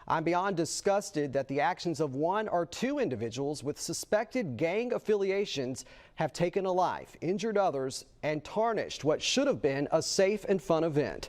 I'm beyond disgusted that the actions of one or two individuals with suspected gang affiliations have taken a life, injured others, and tarnished what should have been a safe and fun event.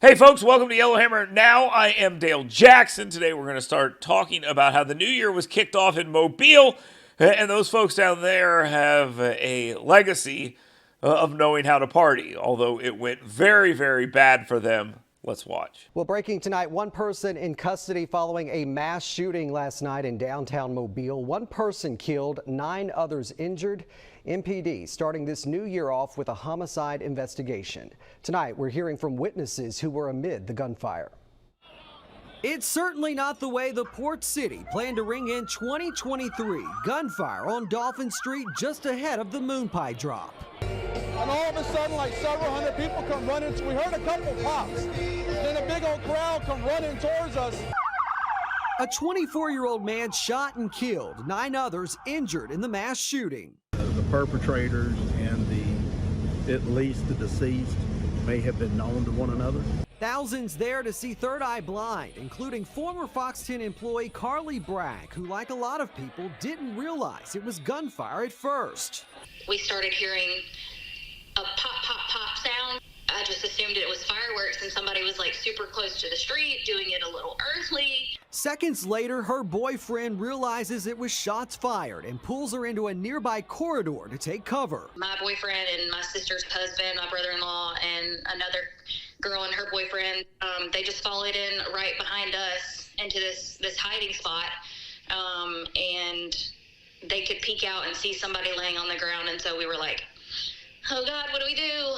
Hey folks, welcome to Yellowhammer Now. I am Dale Jackson. Today we're going to start talking about how the new year was kicked off in Mobile, and those folks down there have a legacy of knowing how to party, although it went very, very bad for them. Let's watch. Well, breaking tonight, one person in custody following a mass shooting last night in downtown Mobile. One person killed, 9 others injured. MPD starting this new year off with a homicide investigation. Tonight, we're hearing from witnesses who were amid the gunfire. It's certainly not the way the Port City planned to ring in 2023. Gunfire on Dolphin Street just ahead of the moon pie drop. And all of a sudden, like several hundred people come running. We heard a couple pops. Then a big old crowd come running towards us. A 24-year-old man shot and killed, 9 others injured in the mass shooting. The perpetrators and at least the deceased may have been known to one another. Thousands there to see Third Eye Blind, including former Fox 10 employee Carly Bragg, who, like a lot of people, didn't realize it was gunfire at first. We started hearing a pop, pop, pop sound. I just assumed it was fireworks and somebody was like super close to the street doing it a little early. Seconds later, her boyfriend realizes it was shots fired and pulls her into a nearby corridor to take cover. My boyfriend and my sister's husband, my brother-in-law, and another girl and her boyfriend, they just followed in right behind us into this hiding spot, and they could peek out and see somebody laying on the ground, and so we were like, oh God, what do we do?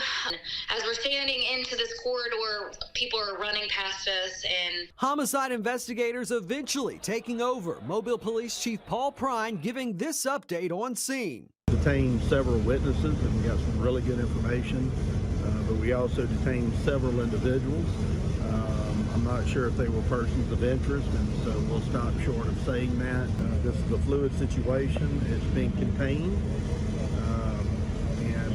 As we're standing into this corridor, people are running past us and... Homicide investigators eventually taking over. Mobile Police Chief Paul Prine giving this update on scene. Detained several witnesses and we got some really good information, but we also detained several individuals. I'm not sure if they were persons of interest, and so we'll stop short of saying that. This is a fluid situation. It's been contained.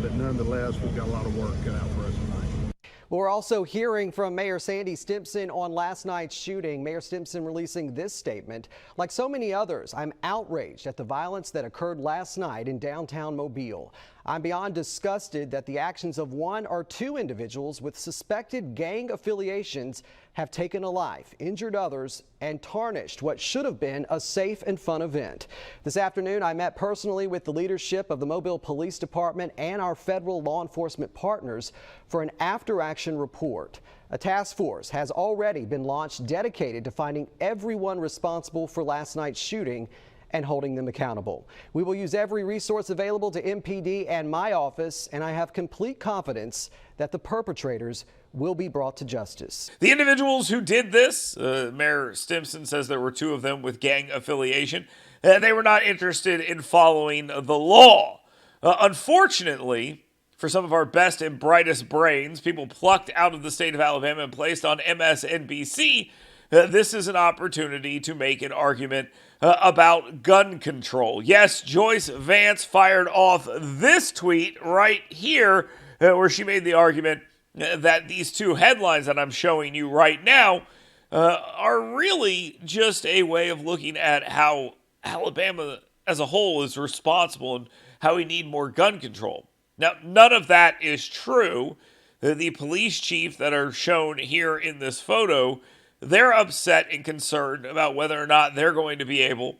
But nonetheless, we've got a lot of work cut out for us tonight. Well, we're also hearing from Mayor Sandy Stimpson on last night's shooting. Mayor Stimpson releasing this statement. Like so many others, I'm outraged at the violence that occurred last night in downtown Mobile. I'm beyond disgusted that the actions of one or two individuals with suspected gang affiliations have taken a life, injured others, and tarnished what should have been a safe and fun event. This afternoon, I met personally with the leadership of the Mobile Police Department and our federal law enforcement partners for an after-action report. A task force has already been launched dedicated to finding everyone responsible for last night's shooting and holding them accountable. We will use every resource available to MPD and my office, and I have complete confidence that the perpetrators will be brought to justice. The individuals who did this, Mayor Stimpson says there were 2 of them with gang affiliation. They were not interested in following the law. Unfortunately, for some of our best and brightest brains, people plucked out of the state of Alabama and placed on MSNBC, this is an opportunity to make an argument about gun control. Yes, Joyce Vance fired off this tweet right here where she made the argument that these 2 headlines that I'm showing you right now are really just a way of looking at how Alabama as a whole is responsible and how we need more gun control. Now, none of that is true. The police chief that are shown here in this photo, they're upset and concerned about whether or not they're going to be able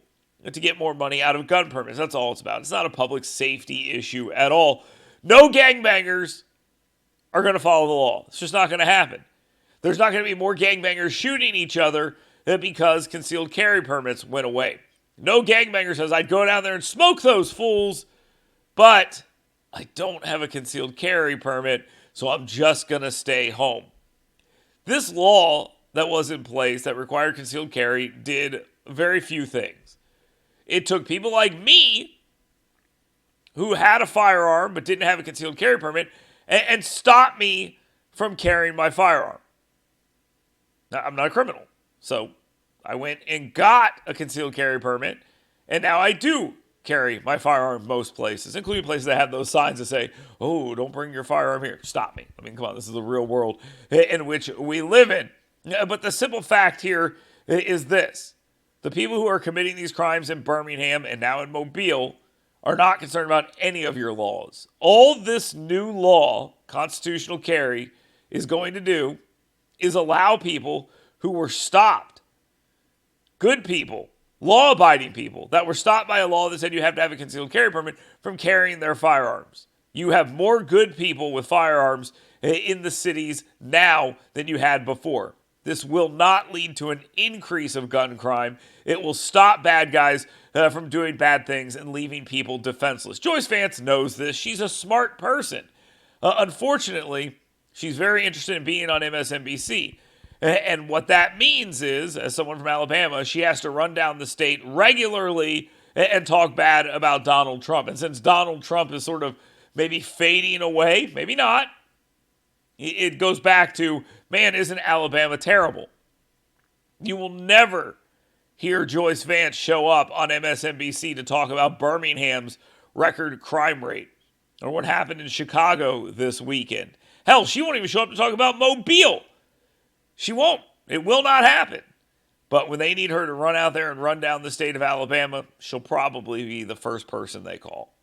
to get more money out of gun permits. That's all it's about. It's not a public safety issue at all. No gangbangers are going to follow the law. It's just not going to happen. There's not going to be more gangbangers shooting each other because concealed carry permits went away. No gangbanger says, I'd go down there and smoke those fools, but I don't have a concealed carry permit, so I'm just going to stay home. This law that was in place that required concealed carry did very few things. It took people like me who had a firearm but didn't have a concealed carry permit and stopped me from carrying my firearm. Now, I'm not a criminal, so I went and got a concealed carry permit, and now I do carry my firearm most places, including places that have those signs that say, oh, don't bring your firearm here. Stop me. I mean, come on, this is the real world in which we live in. Yeah, but the simple fact here is this. The people who are committing these crimes in Birmingham and now in Mobile are not concerned about any of your laws. All this new law, constitutional carry, is going to do is allow people who were stopped, good people, law-abiding people that were stopped by a law that said you have to have a concealed carry permit, from carrying their firearms. You have more good people with firearms in the cities now than you had before. This will not lead to an increase of gun crime. It will stop bad guys from doing bad things and leaving people defenseless. Joyce Vance knows this. She's a smart person. Unfortunately, she's very interested in being on MSNBC. And what that means is, as someone from Alabama, she has to run down the state regularly and talk bad about Donald Trump. And since Donald Trump is sort of maybe fading away, maybe not, it goes back to, man, isn't Alabama terrible? You will never hear Joyce Vance show up on MSNBC to talk about Birmingham's record crime rate or what happened in Chicago this weekend. Hell, she won't even show up to talk about Mobile. She won't. It will not happen. But when they need her to run out there and run down the state of Alabama, she'll probably be the first person they call.